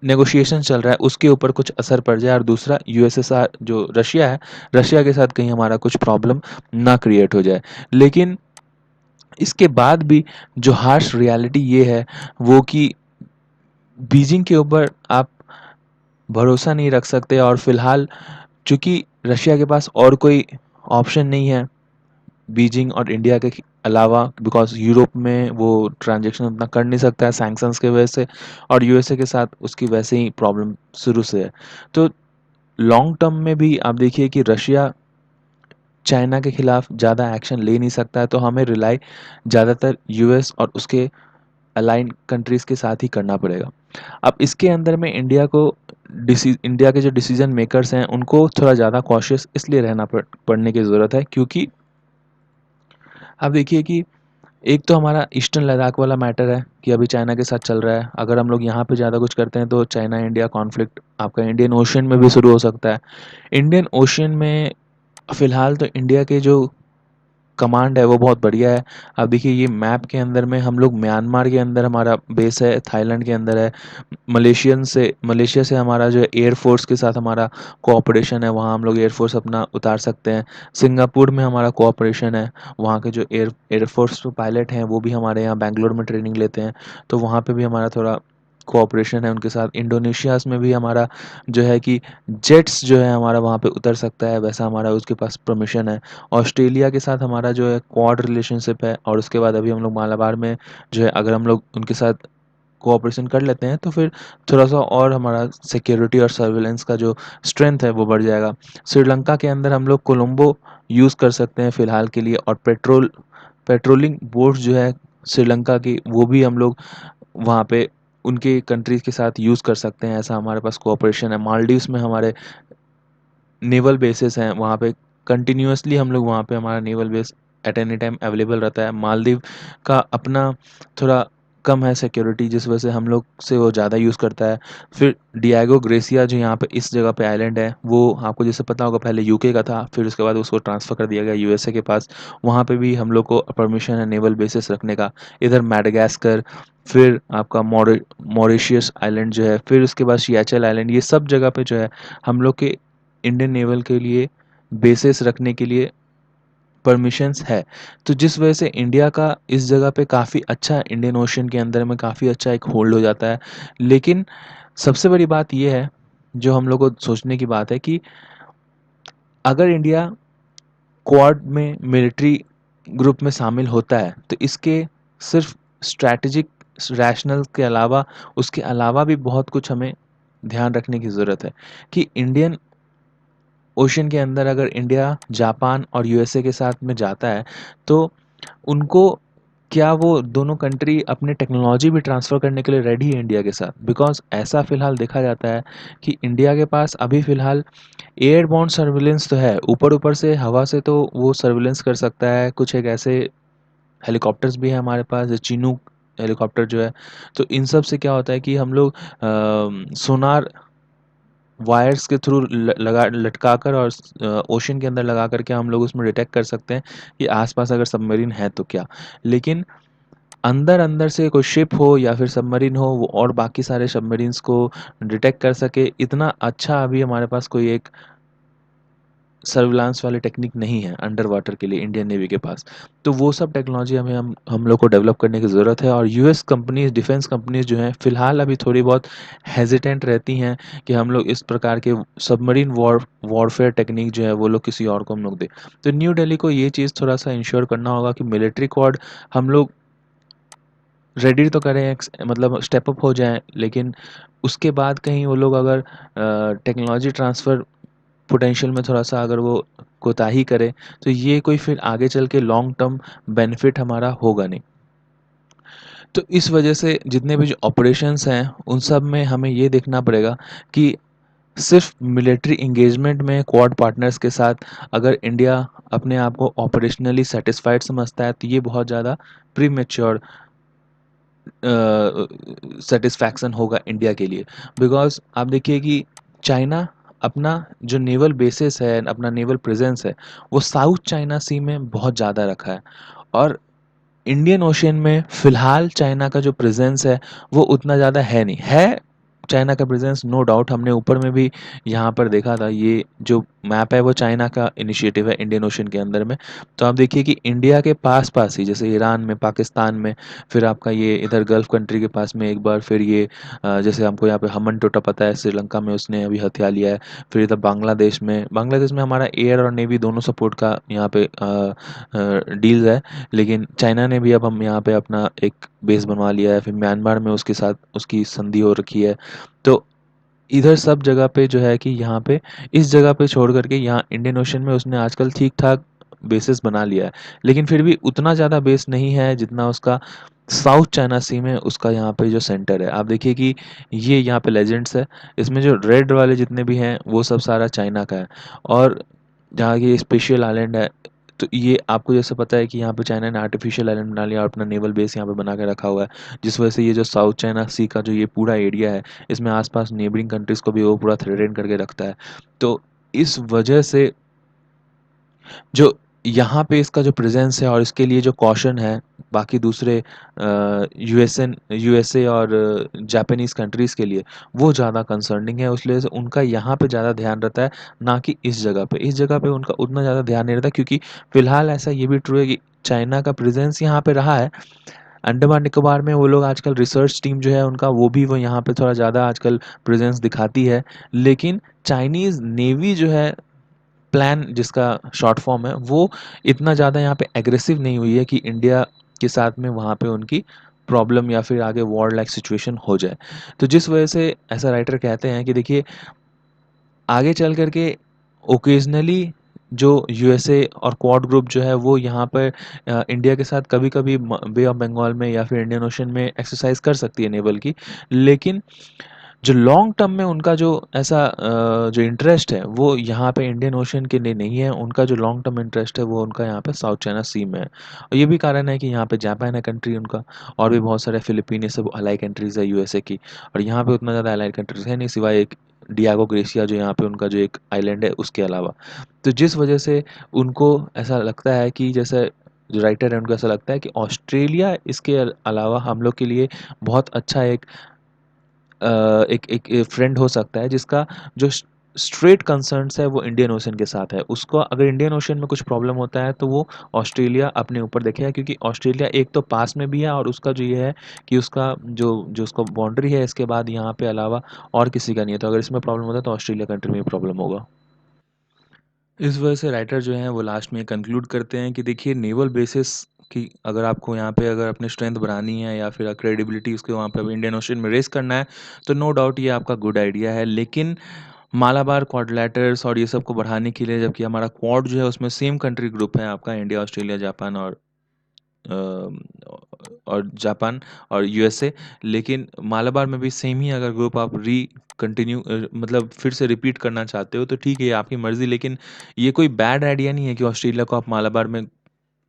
नेगोशिएशन चल रहा है उसके ऊपर कुछ असर पड़ जाए, और दूसरा यूएसएसआर जो रशिया है, रशिया के साथ कहीं हमारा कुछ प्रॉब्लम ना क्रिएट हो जाए। लेकिन इसके बाद भी जो हार्श रियलिटी ये है वो कि बीजिंग के ऊपर आप भरोसा नहीं रख सकते, और फिलहाल चूंकि रशिया के पास और कोई ऑप्शन नहीं है बीजिंग और इंडिया के अलावा, बिकॉज यूरोप में वो ट्रांजेक्शन उतना कर नहीं सकता है सैंक्शंस के वजह से, और यूएसए के साथ उसकी वैसे ही प्रॉब्लम शुरू से है। तो लॉन्ग टर्म में भी आप देखिए कि रशिया चाइना के खिलाफ ज़्यादा एक्शन ले नहीं सकता है, तो हमें रिलाई ज़्यादातर यूएस और उसके अलाइन कंट्रीज़ के साथ ही करना पड़ेगा। अब इसके अंदर में इंडिया के जो डिसीजन मेकर्स हैं उनको थोड़ा ज़्यादा कॉशियस इसलिए रहना पड़ने की ज़रूरत है, क्योंकि आप देखिए कि एक तो हमारा ईस्टर्न लद्दाख वाला मैटर है कि अभी चाइना के साथ चल रहा है। अगर हम लोग यहाँ पे ज़्यादा कुछ करते हैं तो चाइना इंडिया कॉन्फ्लिक्ट आपका इंडियन ओशियन में भी शुरू हो सकता है। इंडियन ओशियन में फ़िलहाल तो इंडिया के जो कमांड है वो बहुत बढ़िया है। अब देखिए ये मैप के अंदर में हम लोग म्यांमार के अंदर हमारा बेस है, थाईलैंड के अंदर है, मलेशिया से हमारा जो है एयर फ़ोर्स के साथ हमारा कोऑपरेशन है, वहाँ हम लोग एयर फ़ोर्स अपना उतार सकते हैं। सिंगापुर में हमारा कोऑपरेशन है, वहाँ के जो एयर फ़ोर्स पायलट हैं वो भी हमारे यहाँ बैंगलोर में ट्रेनिंग लेते हैं, तो वहाँ पे भी हमारा थोड़ा कोऑपरेशन है उनके साथ। इंडोनेशियाज़ में भी हमारा जो है कि जेट्स जो है हमारा वहाँ पे उतर सकता है, वैसा हमारा उसके पास परमिशन है। ऑस्ट्रेलिया के साथ हमारा जो है क्वाड रिलेशनशिप है, और उसके बाद अभी हम लोग मालाबार में जो है अगर हम लोग उनके साथ कोऑपरेशन कर लेते हैं तो फिर थोड़ा-सा और हमारा सिक्योरिटी और सर्विलेंस का जो स्ट्रेंथ है वो बढ़ जाएगा। श्रीलंका के अंदर हम लोग कोलंबो यूज़ कर सकते हैं फ़िलहाल के लिए, और पेट्रोलिंग बोट्स जो है श्रीलंका की वो भी हम लोग वहाँ पे उनके कंट्रीज़ के साथ यूज़ कर सकते हैं, ऐसा हमारे पास कोऑपरेशन है। मालदीव्स में हमारे नेवल बेसेस हैं, वहाँ पे कंटिन्यूअसली हम लोग वहाँ पे हमारा naval base at any time available रहता है। मालदीव का अपना थोड़ा कम है सिक्योरिटी, जिस वजह से हम लोग से वो ज़्यादा यूज़ करता है। फिर डिएगो ग्रेसिया जो यहाँ पे इस जगह पे आइलैंड है, वो आपको जैसे पता होगा पहले यूके का था, फिर उसके बाद उसको ट्रांसफ़र कर दिया गया यूएसए के पास। वहाँ पे भी हम लोग को परमिशन है नेवल बेसेस रखने का। इधर मैडागास्कर, फिर आपका मॉरिशियस आइलैंड जो है, फिर उसके बाद सियाचल आइलैंड, ये सब जगह पे जो है हम लोग के इंडियन नेवल के लिए बेसेस रखने के लिए परमिशंस है। तो जिस वजह से इंडिया का इस जगह पे काफ़ी अच्छा इंडियन ओशन के अंदर में काफ़ी अच्छा एक होल्ड हो जाता है। लेकिन सबसे बड़ी बात ये है, जो हम लोग को सोचने की बात है कि अगर इंडिया क्वाड में मिलिट्री ग्रुप में शामिल होता है, तो इसके सिर्फ़ स्ट्रैटेजिक रैशनल के अलावा उसके अलावा भी बहुत कुछ हमें ध्यान रखने की ज़रूरत है कि इंडियन ओशन के अंदर अगर इंडिया, जापान और यूएसए के साथ में जाता है, तो उनको क्या वो दोनों कंट्री अपनी टेक्नोलॉजी भी ट्रांसफ़र करने के लिए रेडी है इंडिया के साथ? बिकॉज़ ऐसा फ़िलहाल देखा जाता है कि इंडिया के पास अभी फ़िलहाल एयरबोर्न सर्विलेंस तो है, ऊपर-ऊपर से हवा से तो वो सर्विलेंस कर सकता है, कुछ एक ऐसे हेलीकॉप्टर्स भी हैं हमारे पास, चिनूक हेलीकॉप्टर जो है। तो इन सब से क्या होता है कि हम लोग सोनार वायर्स के थ्रू लगा लटका कर और ओशन के अंदर लगा कर के हम लोग उसमें डिटेक्ट कर सकते हैं कि आसपास अगर सबमरीन है तो क्या। लेकिन अंदर-अंदर से कोई शिप हो या फिर सबमरीन हो, वो और बाकी सारे सबमरीन्स को डिटेक्ट कर सके, इतना अच्छा अभी हमारे पास कोई एक सर्विलांस वाली टेक्निक नहीं है अंडर वाटर के लिए इंडियन नेवी के पास। तो वो सब टेक्नोलॉजी हमें हम लोग को डेवलप करने की ज़रूरत है, और यूएस कंपनीज़, डिफेंस कंपनीज़ जो हैं, फ़िलहाल अभी थोड़ी बहुत हेज़िटेंट रहती हैं कि हम लोग इस प्रकार के सबमरीन वॉरफेयर टेक्निक जो है वो लोग किसी और को हम लोग दें। तो न्यू दिल्ली को ये चीज़ थोड़ा-सा इंश्योर करना होगा कि मिलिट्री क्वाड हम लोग रेडी तो करें, मतलब स्टेप अप हो जाएँ, लेकिन उसके बाद कहीं वो लोग अगर टेक्नोलॉजी ट्रांसफ़र पोटेंशियल में थोड़ा-सा अगर वो कोताही करे, तो ये कोई फिर आगे चल के लॉन्ग टर्म बेनिफिट हमारा होगा नहीं। तो इस वजह से जितने भी जो ऑपरेशंस हैं, उन सब में हमें ये देखना पड़ेगा कि सिर्फ़ मिलिट्री एंगेजमेंट में क्वाड पार्टनर्स के साथ अगर इंडिया अपने आप को ऑपरेशनली सैटिस्फाइड समझता है, तो ये बहुत ज़्यादा प्रीमैच्योर सैटिस्फैक्शन होगा इंडिया के लिए। बिकॉज़ आप देखिए कि चाइना अपना जो नेवल बेसेस है, अपना नेवल प्रेज़ेंस है, वो साउथ चाइना सी में बहुत ज़्यादा रखा है, और इंडियन ओशियन में फ़िलहाल चाइना का जो प्रेज़ेंस है, वो उतना ज़्यादा है नहीं। है चाइना का प्रेज़ेंस, नो डाउट, हमने ऊपर में भी यहाँ पर देखा था, ये जो मैप है वो चाइना का इनिशिएटिव है इंडियन ओशियन के अंदर में। तो आप देखिए कि इंडिया के पास-पास ही, जैसे ईरान में, पाकिस्तान में, फिर आपका ये इधर गल्फ़ कंट्री के पास में एक बार, फिर ये जैसे हमको यहाँ पे हम्बनटोटा पता है, श्रीलंका में उसने अभी हथिया लिया है। फिर इधर बांग्लादेश में हमारा एयर और नेवी दोनों सपोर्ट का यहाँ पे डील्स है। लेकिन चाइना ने भी अब हम यहाँ पे अपना एक बेस बनवा लिया है, फिर म्यांमार में उसके साथ उसकी संधि हो रखी है। तो इधर सब जगह पे जो है कि यहाँ पे इस जगह पे छोड़ कर के यहाँ इंडियन ओशन में उसने आजकल ठीक-ठाक बेसेस बना लिया है। लेकिन फिर भी उतना ज़्यादा बेस नहीं है जितना उसका साउथ चाइना सी में उसका यहाँ पे जो सेंटर है। आप देखिए कि ये यहाँ पे लेजेंड्स है, इसमें जो रेड वाले जितने भी हैं वो सब सारा चाइना का है, और जहाँ ये स्पेशल आइलैंड है, तो ये आपको जैसे पता है कि यहाँ पे चाइना ने आर्टिफ़िशियल आइलैंड बना लिया और अपना नेवल बेस यहाँ पे बना के रखा हुआ है। जिस वजह से ये जो साउथ चाइना सी का जो ये पूरा एरिया है, इसमें आस-पास नेबरिंग कंट्रीज़ को भी वो पूरा थ्रेटन करके रखता है। तो इस वजह से जो यहाँ पे इसका जो प्रेज़ेंस है और इसके लिए जो कॉशन है, बाकी दूसरे यूएसए और जापानीज़ कंट्रीज़ के लिए, वो ज़्यादा कंसर्निंग है। उस वजह से उनका यहाँ पे ज़्यादा ध्यान रहता है, ना कि इस जगह पे। इस जगह पे उनका उतना ज़्यादा ध्यान नहीं रहता, क्योंकि फ़िलहाल ऐसा ये भी ट्रू है कि चाइना का प्रेज़ेंस यहाँ पे रहा है। अंडमान निकोबार में वो लोग आजकल रिसर्च टीम जो है उनका, वो यहाँ पे थोड़ा ज़्यादा आजकल प्रेज़ेंस दिखाती है। लेकिन चाइनीज़ नेवी जो है, प्लान जिसका शॉर्ट फॉर्म है, वो इतना ज़्यादा यहाँ पे एग्रेसिव नहीं हुई है कि इंडिया के साथ में वहाँ पे उनकी प्रॉब्लम या फिर आगे वॉर लाइक सिचुएशन हो जाए। तो जिस वजह से ऐसा राइटर कहते हैं कि देखिए, आगे चल कर के ओकेजनली जो यूएसए और क्वाड ग्रुप जो है वो यहाँ पर इंडिया के साथ कभी-कभी बे ऑफ बंगाल में या फिर इंडियन ओशन में एक्सरसाइज कर सकती है नेवल की। लेकिन जो लॉन्ग टर्म में उनका जो ऐसा जो इंटरेस्ट है वो यहाँ पे इंडियन ओशन के लिए नहीं है। उनका जो लॉन्ग टर्म इंटरेस्ट है वो उनका यहाँ पे साउथ चाइना सी में है। और ये भी कारण है कि यहाँ पे जापान है कंट्री उनका, और भी बहुत सारे फिलीपीन, ये सब अलाई कंट्रीज़ है यूएसए की। और यहाँ पे उतना ज़्यादा अलाई कंट्रीज़ है नहीं, सिवाय एक डियागो ग्रेसिया जो यहाँ पे उनका जो एक आइलैंड है उसके अलावा। तो जिस वजह से उनको ऐसा लगता है कि जैसे जो राइटर है उनको ऐसा लगता है कि ऑस्ट्रेलिया इसके अलावा हम लोग के लिए बहुत अच्छा एक एक फ्रेंड हो सकता है, जिसका जो स्ट्रेट कंसर्न्स है वो इंडियन ओशन के साथ है। उसको अगर इंडियन ओशन में कुछ प्रॉब्लम होता है तो वो ऑस्ट्रेलिया अपने ऊपर देखेगा, क्योंकि ऑस्ट्रेलिया एक तो पास में भी है, और उसका जो ये है कि उसका जो जो उसका बाउंड्री है इसके बाद यहाँ पे अलावा और किसी का नहीं है। तो अगर इसमें प्रॉब्लम होता है तो ऑस्ट्रेलिया कंट्री में प्रॉब्लम होगा। इस वजह से राइटर जो हैं वो लास्ट में कंक्लूड करते हैं कि देखिए, नेवल बेसिस की अगर आपको यहाँ पे अगर अपनी स्ट्रेंथ बढ़ानी है या फिर क्रेडिबिलिटी उसके वहाँ पे इंडियन ओशन में रेस करना है, तो नो डाउट ये आपका गुड आइडिया है। लेकिन मालाबार क्वाड्रिलेटरल्स और ये सब को बढ़ाने के लिए, जबकि हमारा क्वाड जो है उसमें सेम कंट्री ग्रुप है आपका, इंडिया, ऑस्ट्रेलिया, जापान और जापान और यूएसए। लेकिन मालाबार में भी सेम ही अगर ग्रुप आप कंटिन्यू मतलब फिर से रिपीट करना चाहते हो तो ठीक है, ये आपकी मर्ज़ी। लेकिन ये कोई बैड आइडिया नहीं है कि ऑस्ट्रेलिया को आप मालाबार में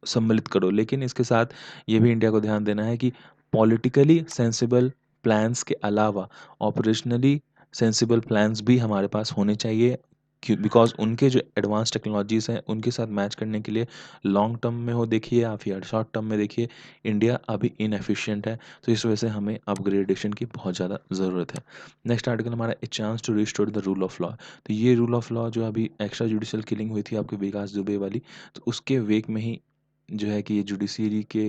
सम्मिलित करो। लेकिन इसके साथ ये भी इंडिया को ध्यान देना है कि पॉलिटिकली सेंसिबल प्लान्स के अलावा ऑपरेशनली सेंसिबल प्लान्स भी हमारे पास होने चाहिए, क्यों? बिकॉज़ उनके जो एडवांस टेक्नोलॉजीज़ हैं उनके साथ मैच करने के लिए लॉन्ग टर्म में हो देखिए या फिर शॉर्ट टर्म में देखिए, इंडिया अभी इनएफिशिएंट है। तो इस वजह से हमें अपग्रेडेशन की बहुत ज़्यादा ज़रूरत है। नेक्स्ट आर्टिकल हमारा, a chance to restore the rule of law. तो ये रूल ऑफ लॉ जो अभी एक्स्ट्रा जुडिशियल किलिंग हुई थी आपके विकास दुबे वाली, तो उसके वेक में ही जो है कि ये जुडिशरी के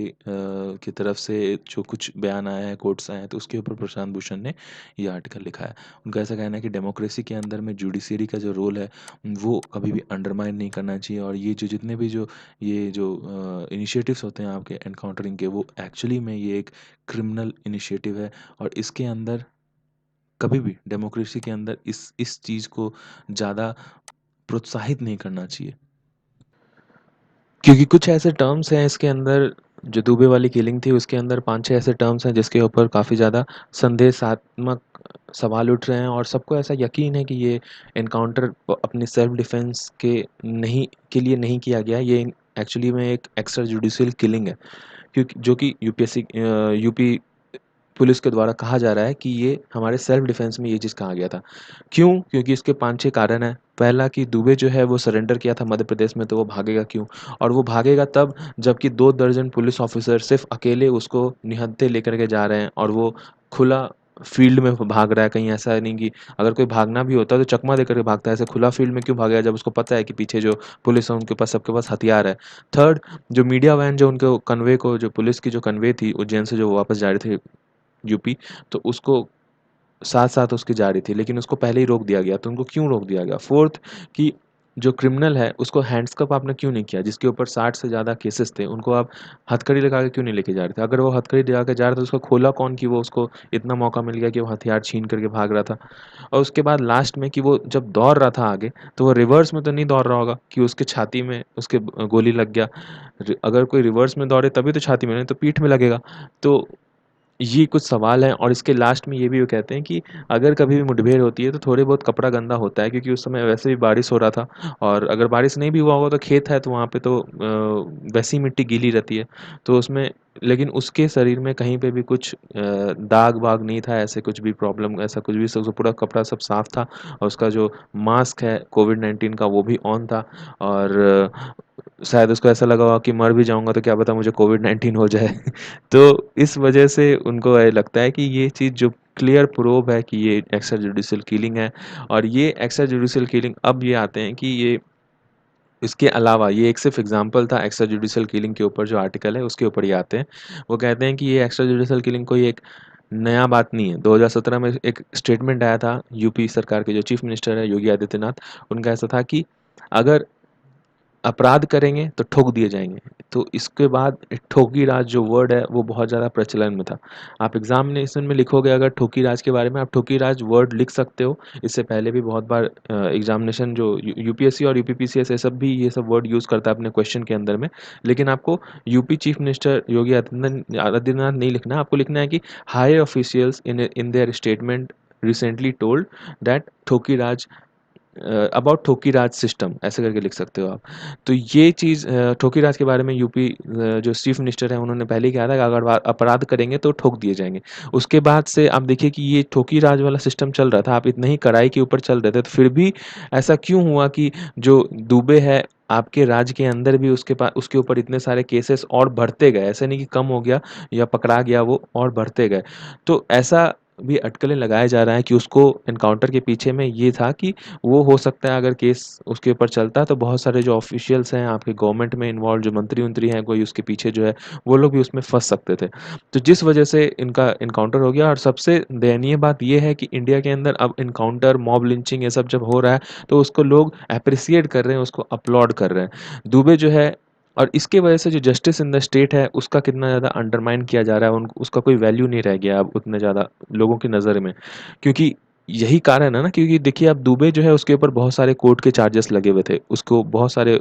की तरफ से जो कुछ बयान आया है, कोट्स आए हैं, तो उसके ऊपर प्रशांत भूषण ने ये आर्टिकल लिखा है। उनका ऐसा कहना है कि डेमोक्रेसी के अंदर में जुडिशरी का जो रोल है वो कभी भी अंडरमाइन नहीं करना चाहिए, और ये जो जितने भी जो ये जो इनिशिएटिव्स होते हैं आपके एनकाउंटरिंग के, वो एक्चुअली में ये एक क्रिमिनल इनिशिएटिव है, और इसके अंदर कभी भी डेमोक्रेसी के अंदर इस चीज़ को ज़्यादा प्रोत्साहित नहीं करना चाहिए। क्योंकि कुछ ऐसे टर्म्स हैं इसके अंदर, जो दुबे वाली किलिंग थी उसके अंदर 5-6 ऐसे टर्म्स हैं जिसके ऊपर काफ़ी ज़्यादा संदेशात्मक सवाल उठ रहे हैं, और सबको ऐसा यकीन है कि ये एनकाउंटर अपनी सेल्फ डिफेंस के लिए नहीं किया गया। ये एक्चुअली में एक एक्स्ट्रा जुडिशियल किलिंग है, क्योंकि जो कि यूपी पुलिस के द्वारा कहा जा रहा है कि ये हमारे सेल्फ डिफेंस में ये चीज़ कहा गया था। क्यों? क्योंकि इसके 5-6 कारण हैं। पहला कि दुबे जो है वो सरेंडर किया था मध्य प्रदेश में, तो वो भागेगा क्यों? और वो भागेगा तब जबकि 2 दर्जन पुलिस ऑफ़िसर सिर्फ़ अकेले उसको निहत्थे लेकर के जा रहे हैं, और वो खुला फ़ील्ड में भाग रहा है। कहीं ऐसा नहीं कि अगर कोई भागना भी होता है तो चकमा देकर के भागता है, ऐसे खुला फ़ील्ड में क्यों भागेगा जब उसको पता है कि पीछे जो पुलिस है उनके पास, सबके पास हथियार है। थर्ड, जो मीडिया वैन जो उनके कन्वे को, जो पुलिस की जो कन्वे थी उज्जैन से जो वापस जा रहे थे यूपी, तो उसको साथ-साथ उसके जा रही थी, लेकिन उसको पहले ही रोक दिया गया, तो उनको क्यों रोक दिया गया? फोर्थ, कि जो क्रिमिनल है, उसको हैंड्सकप आपने क्यों नहीं किया? जिसके ऊपर 60 से ज़्यादा केसेस थे, उनको आप हथकड़ी लगा के क्यों नहीं लेके जा रहे थे? अगर वो हथकड़ी लगा के जा रहा था, तो उसको खोला कौन कि वो उसको इतना मौका मिल गया कि वो हथियार छीन करके भाग रहा था? और उसके बाद लास्ट में कि वो जब दौड़ रहा था आगे, तो वो रिवर्स में तो नहीं दौड़ रहा होगा कि उसके छाती में उसके गोली लग गया। अगर कोई रिवर्स में दौड़े तभी तो छाती में, नहीं तो पीठ में लगेगा। तो ये कुछ सवाल हैं, और इसके लास्ट में ये भी वो कहते हैं कि अगर कभी भी मुठभेड़ होती है तो थोड़े बहुत कपड़ा गंदा होता है, क्योंकि उस समय वैसे भी बारिश हो रहा था, और अगर बारिश नहीं भी हुआ होगा तो खेत है तो वहाँ पे तो वैसी मिट्टी गीली रहती है, तो उसमें लेकिन उसके शरीर में कहीं पे भी कुछ दाग वाग नहीं था, ऐसे कुछ भी प्रॉब्लम, ऐसा कुछ भी, सब पूरा कपड़ा सब साफ था। और उसका जो मास्क है कोविड-19 का वो भी ऑन था। और शायद उसको ऐसा लगा होगा कि मर भी जाऊंगा तो क्या पता मुझे कोविड-19 हो जाए। तो इस वजह से उनको ये लगता है कि ये चीज़ जो क्लियर प्रूव है कि ये एक्स्ट्रा जुडिशियल किलिंग है। और ये एक्स्ट्रा जुडिशियल किलिंग अब ये आते हैं कि ये इसके अलावा ये एक सिर्फ एग्जांपल था एक्स्ट्रा जुडिशियल किलिंग के ऊपर, जो आर्टिकल है उसके ऊपर ये आते हैं। वो कहते हैं कि ये एक्स्ट्रा जुडिशियल किलिंग कोई एक नया बात नहीं है। 2017 में एक स्टेटमेंट आया था यूपी सरकार के जो चीफ मिनिस्टर है योगी आदित्यनाथ, उनका ऐसा था कि अगर अपराध करेंगे तो ठोक दिए जाएंगे। तो इसके बाद ठोकी राज जो वर्ड है वो बहुत ज़्यादा प्रचलन में था। आप एग्जामिनेशन में लिखोगे अगर ठोकी राज के बारे में, आप ठोकी राज वर्ड लिख सकते हो। इससे पहले भी बहुत बार एग्जामिनेशन जो यूपीएससी और यूपीपीसीएस है सब भी ये सब वर्ड यूज़ करता है अपने क्वेश्चन के अंदर में। लेकिन आपको UP chief minister Yogi Adityanath नहीं लिखना है, आपको लिखना है कि higher officials in their statement recently told that ठोकी राज अबाउट ठोकीराज सिस्टम, ऐसे करके लिख सकते हो आप। तो ये चीज़ ठोकीराज के बारे में यूपी जो चीफ मिनिस्टर हैं उन्होंने पहले ही कहा था कि अगर अपराध करेंगे तो ठोक दिए जाएंगे। उसके बाद से आप देखिए कि ये ठोकीराज वाला सिस्टम चल रहा था, आप इतने ही कड़ाई के ऊपर चल रहे थे, तो फिर भी ऐसा क्यों हुआ कि जो दुबे है आपके राज्य के अंदर भी उसके पास उसके ऊपर इतने सारे केसेस और बढ़ते गए, ऐसे नहीं कि कम हो गया या पकड़ा गया, वो और बढ़ते गए। तो ऐसा भी अटकलें लगाया जा रहा है कि उसको एनकाउंटर के पीछे में ये था कि वो हो सकता है अगर केस उसके ऊपर चलता है तो बहुत सारे जो ऑफिशियल्स हैं आपके गवर्नमेंट में इन्वॉल्व, जो मंत्री-वंत्री हैं, कोई उसके पीछे जो है, वो लोग भी उसमें फँस सकते थे। तो जिस वजह से इनका एनकाउंटर हो गया। और सबसे दयनीय बात ये है कि इंडिया के अंदर अब एनकाउंटर, मॉब लिंचिंग ये सब जब हो रहा है तो उसको लोग एप्रिशिएट कर रहे हैं, उसको अपलॉड कर रहे हैं। दुबे जो है, और इसकी वजह से जो जस्टिस इन द स्टेट है उसका कितना ज़्यादा अंडरमाइन किया जा रहा है, उन उसका कोई वैल्यू नहीं रह गया अब उतने ज़्यादा लोगों की नज़र में। क्योंकि यही कारण है ना, क्योंकि देखिए अब दुबे जो है उसके ऊपर बहुत सारे कोर्ट के चार्जेस लगे हुए थे। उसको बहुत सारे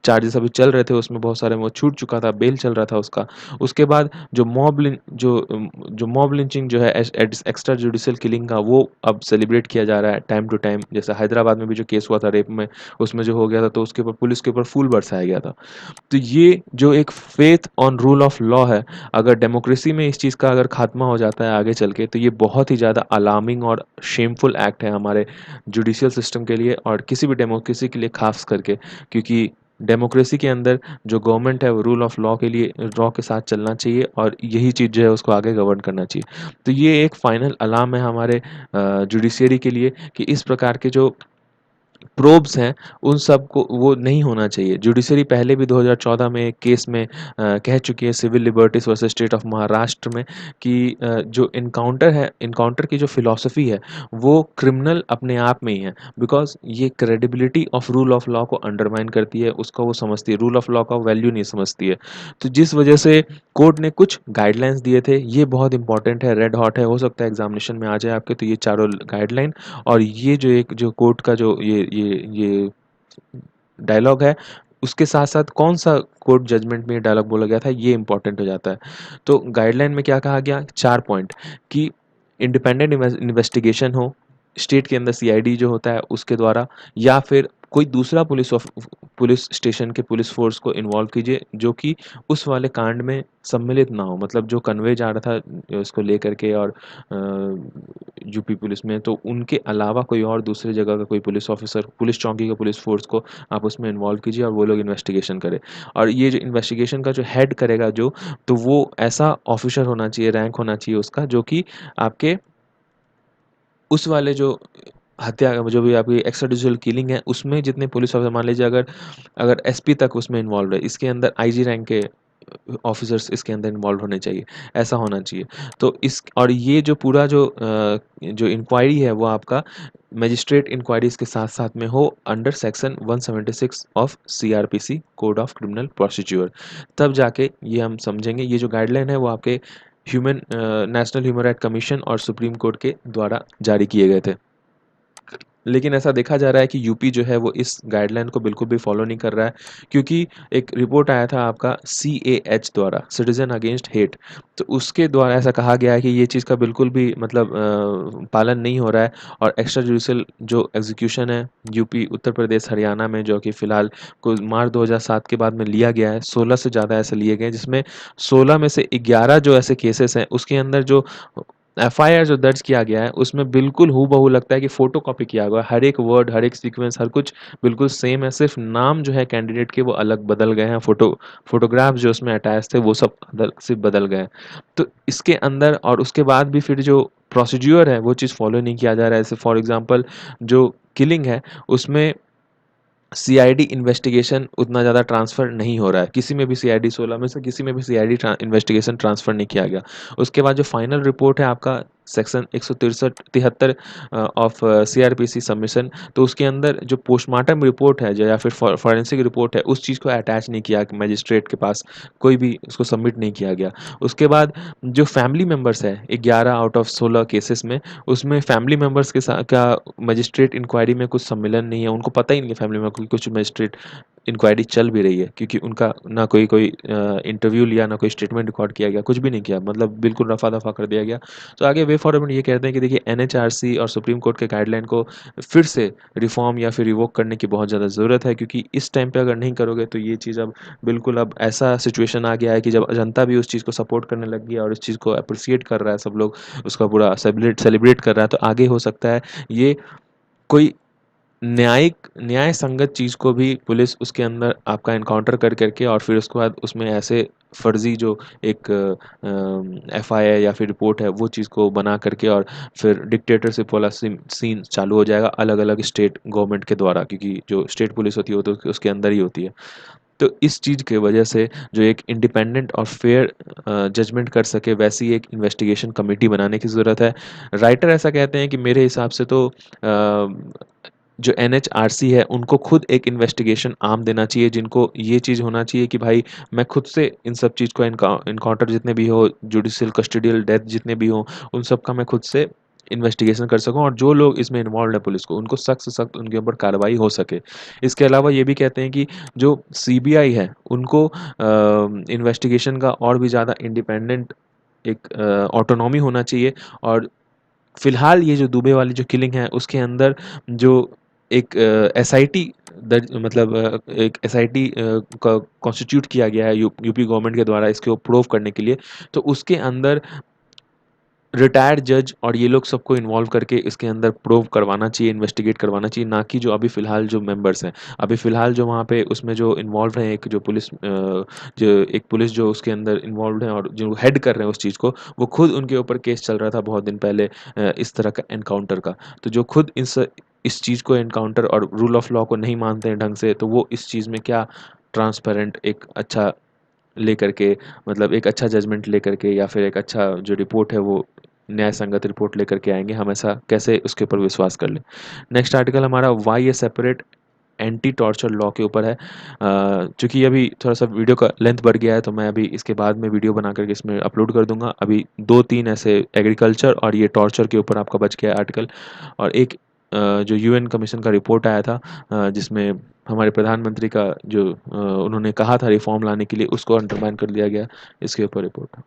चार्जेस अभी चल रहे थे, उसमें बहुत सारे वो छूट चुका था, बेल चल रहा था उसका। उसके बाद जो मॉब लिंचिंग जो है एक्स्ट्रा जुडिशियल किलिंग का, वो अब सेलिब्रेट किया जा रहा है टाइम टू टाइम। जैसे हैदराबाद में भी जो केस हुआ था रेप में, उसमें जो हो गया था तो उसके ऊपर पुलिस के ऊपर फूल बरसाया गया था। तो ये जो एक faith on rule of law है, अगर डेमोक्रेसी में इस चीज़ का अगर खात्मा हो जाता है आगे चल के, तो ये बहुत ही ज़्यादा अलार्मिंग और शेमफुल एक्ट है हमारे जुडिशियल सिस्टम के लिए और किसी भी डेमोक्रेसी के लिए खास करके। क्योंकि डेमोक्रेसी के अंदर जो गवर्नमेंट है वो रूल ऑफ लॉ के लिए, लॉ के साथ चलना चाहिए और यही चीज़ जो है उसको आगे गवर्न करना चाहिए। तो ये एक फाइनल अलार्म है हमारे जुडिशियरी के लिए कि इस प्रकार के जो प्रोब्स हैं, उन सब को वो नहीं होना चाहिए। जुडिशरी पहले भी 2014 में एक केस में कह चुकी है, civil liberties versus state of Maharashtra में, कि जो एनकाउंटर है, एनकाउंटर की जो फिलॉसफी है, वो क्रिमिनल अपने आप में ही है। बिकॉज़ ये credibility of rule of law को अंडरमाइन करती है, उसको वो समझती है, रूल ऑफ लॉ का वैल्यू नहीं समझती है। तो जिस वजह से कोर्ट ने कुछ गाइडलाइंस दिए थे, ये बहुत इंपॉर्टेंट है, रेड हॉट है, हो सकता है एग्ज़ामिनेशन में आ जाए आपके, तो ये चारों गाइडलाइन और ये जो एक जो कोर्ट का जो ये डायलॉग है, उसके साथ-साथ कौन-सा कोर्ट जजमेंट में ये डायलॉग बोला गया था, ये इम्पोर्टेंट हो जाता है। तो गाइडलाइन में क्या कहा गया? 4 पॉइंट कि इंडिपेंडेंट इन्वेस्टिगेशन हो, स्टेट के अंदर सीआईडी जो होता है उसके द्वारा, या फिर कोई दूसरा पुलिस स्टेशन के पुलिस फ़ोर्स को इन्वॉल्व कीजिए जो कि उस वाले कांड में सम्मिलित ना हो। मतलब जो कन्वे जा रहा था उसको लेकर के और यूपी पुलिस में, तो उनके अलावा कोई और दूसरी जगह का कोई पुलिस ऑफिसर, पुलिस चौकी का पुलिस फ़ोर्स को आप उसमें इन्वॉल्व कीजिए और वो लोग इन्वेस्टिगेशन करें। और ये जो इन्वेस्टिगेशन का जो हेड करेगा जो, तो वो ऐसा ऑफिसर होना चाहिए, रैंक होना चाहिए उसका, जो कि आपके उस वाले जो हत्या जो भी आपकी एक्स्ट्राजुडिशियल किलिंग है, उसमें जितने पुलिस ऑफिसर, मान लीजिए अगर अगर एसपी तक उसमें इन्वॉल्व है, इसके अंदर आईजी रैंक के ऑफिसर्स इसके अंदर इन्वॉल्व होने चाहिए, ऐसा होना चाहिए। तो इस और ये जो पूरा जो इंक्वायरी है वो आपका मजिस्ट्रेट इंक्वायरीज़ के साथ-साथ में हो under section 176 of CrPC, code of criminal procedure. तब जाके ये हम समझेंगे, ये जो गाइडलाइन है वो आपके नेशनल ह्यूमन राइट कमीशन और सुप्रीम कोर्ट के द्वारा जारी किए गए थे। लेकिन ऐसा देखा जा रहा है कि यूपी जो है वो इस गाइडलाइन को बिल्कुल भी फॉलो नहीं कर रहा है, क्योंकि एक रिपोर्ट आया था आपका CAH द्वारा, सिटीजन अगेंस्ट हेट, तो उसके द्वारा ऐसा कहा गया है कि ये चीज़ का बिल्कुल भी मतलब पालन नहीं हो रहा है। और एक्स्ट्रा जुडिशल जो एग्जीक्यूशन है यूपी, उत्तर प्रदेश, हरियाणा में, जो कि फिलहाल को मार्च 2007 के बाद में लिया गया है, 16 से ज़्यादा ऐसे लिए गए हैं, जिसमें 16 में से 11 जो ऐसे केसेस हैं उसके अंदर जो एफआईआर जो दर्ज किया गया है उसमें बिल्कुल हूबहू लगता है कि फोटोकॉपी किया हुआ है। हर एक वर्ड, हर एक सीक्वेंस, हर कुछ बिल्कुल सेम है, सिर्फ नाम जो है कैंडिडेट के वो अलग बदल गए हैं, फोटोग्राफ जो उसमें अटैच थे वो सब सिर्फ बदल गए हैं। तो इसके अंदर और उसके बाद भी फिर जो प्रोसीड्यूर है वो चीज़ फॉलो नहीं किया जा रहा है। जैसे फॉर एग्जांपल जो किलिंग है उसमें सीआईडी इन्वेस्टिगेशन उतना ज़्यादा ट्रांसफ़र नहीं हो रहा है। किसी में भी सीआईडी 16 में से किसी में भी सीआईडी इन्वेस्टिगेशन ट्रांसफ़र नहीं किया गया। उसके बाद जो फाइनल रिपोर्ट है आपका सेक्शन 163 73 ऑफ सीआरपीसी सबमिशन, तो उसके अंदर जो पोस्टमार्टम रिपोर्ट है जो या फिर फॉरेंसिक रिपोर्ट है उस चीज़ को अटैच नहीं किया मजिस्ट्रेट के पास, कोई भी उसको सबमिट नहीं किया गया। उसके बाद जो फैमिली मेंबर्स है 11 आउट ऑफ 16 केसेस में, उसमें फैमिली मेंबर्स के साथ का मजिस्ट्रेट इंक्वायरी में कुछ सम्मिलन नहीं है, उनको पता ही नहीं है फैमिली में कुछ मजिस्ट्रेट इंक्वायरी चल भी रही है, क्योंकि उनका ना कोई कोई इंटरव्यू लिया, ना कोई स्टेटमेंट रिकॉर्ड किया गया, कुछ भी नहीं किया, मतलब बिल्कुल रफा दफा कर दिया गया। तो आगे वे फॉरवर्ड ये कहते हैं कि देखिए एनएचआरसी और सुप्रीम कोर्ट के गाइडलाइन को फिर से रिफॉर्म या फिर रिवोक करने की बहुत ज़्यादा ज़रूरत है, क्योंकि इस टाइम पे अगर नहीं करोगे तो ये चीज़ अब बिल्कुल अब ऐसा सिचुएशन आ गया है कि जब जनता भी उस चीज़ को सपोर्ट करने लग गई है और इस चीज़ को अप्रिसिएट कर रहा है, सब लोग उसका पूरा सेलिब्रेट कर रहा है, तो आगे हो सकता है ये कोई न्याय संगत चीज़ को भी पुलिस उसके अंदर आपका एनकाउंटर कर करके और फिर उसके बाद उसमें ऐसे फर्जी जो एक एफआईआर या फिर रिपोर्ट है वो चीज़ को बना करके और फिर डिक्टेटरशिप वाला सीन चालू हो जाएगा अलग अलग स्टेट गवर्नमेंट के द्वारा, क्योंकि जो स्टेट पुलिस होती है वो तो उसके अंदर ही होती है। तो इस चीज़ की वजह से जो एक इंडिपेंडेंट और फेयर जजमेंट कर सके वैसी एक इन्वेस्टिगेशन कमेटी बनाने की ज़रूरत है। राइटर ऐसा कहते हैं कि मेरे हिसाब से तो जो एनएचआरसी है उनको खुद एक इन्वेस्टिगेशन आर्म देना चाहिए, जिनको ये चीज़ होना चाहिए कि भाई मैं खुद से इन सब चीज़ को इनकाउंटर जितने भी हो, जुडिशियल कस्टोडियल डेथ जितने भी हों, उन सब का मैं खुद से इन्वेस्टिगेशन कर सकूँ और जो लोग इसमें इन्वॉल्व है पुलिस को उनको सख्त से सख्त उनके ऊपर कार्रवाई हो सके। इसके अलावा ये भी कहते हैं कि जो सीबीआई है उनको इन्वेस्टिगेशन का और भी ज़्यादा इंडिपेंडेंट एक ऑटोनॉमी होना चाहिए। और फिलहाल ये जो दुबे वाली जो किलिंग है उसके अंदर जो एक एसआईटी दर्ज मतलब एक एसआईटी का कॉन्स्टिट्यूट किया गया है यूपी गवर्नमेंट के द्वारा इसको प्रूव करने के लिए, तो उसके अंदर रिटायर्ड जज और ये लोग सबको इन्वॉल्व करके इसके अंदर प्रूव करवाना चाहिए, इन्वेस्टिगेट करवाना चाहिए, ना कि जो अभी फ़िलहाल जो मेंबर्स हैं। अभी फ़िलहाल जो वहाँ पे उसमें जो इन्वॉल्व हैं, एक जो पुलिस जो एक पुलिस जो उसके अंदर इन्वॉल्व्ड है और जो हेड कर रहे हैं उस चीज़ को, वो खुद उनके ऊपर केस चल रहा था बहुत दिन पहले इस तरह का एनकाउंटर का। तो जो खुद इस चीज़ को एनकाउंटर और रूल ऑफ लॉ को नहीं मानते हैं ढंग से, तो वो इस चीज़ में क्या ट्रांसपेरेंट एक अच्छा लेकर के मतलब एक अच्छा जजमेंट लेकर के या फिर एक अच्छा जो रिपोर्ट है वो न्याय संगत रिपोर्ट लेकर के आएँगे, हम ऐसा कैसे उसके ऊपर विश्वास कर लें। नेक्स्ट आर्टिकल हमारा why A separate anti torture law के ऊपर है। चूँकि अभी थोड़ा-सा वीडियो का लेंथ बढ़ गया है तो मैं अभी इसके बाद में वीडियो बना कर के इसमें अपलोड कर दूँगा। अभी 2-3 ऐसे एग्रीकल्चर और ये टॉर्चर के ऊपर आपका बच गया है आर्टिकल। और एक जो यूएन कमीशन का रिपोर्ट आया था जिसमें हमारे प्रधानमंत्री का जो उन्होंने कहा था रिफॉर्म लाने के लिए उसको अंडरमाइन कर दिया गया, इसके ऊपर रिपोर्ट है।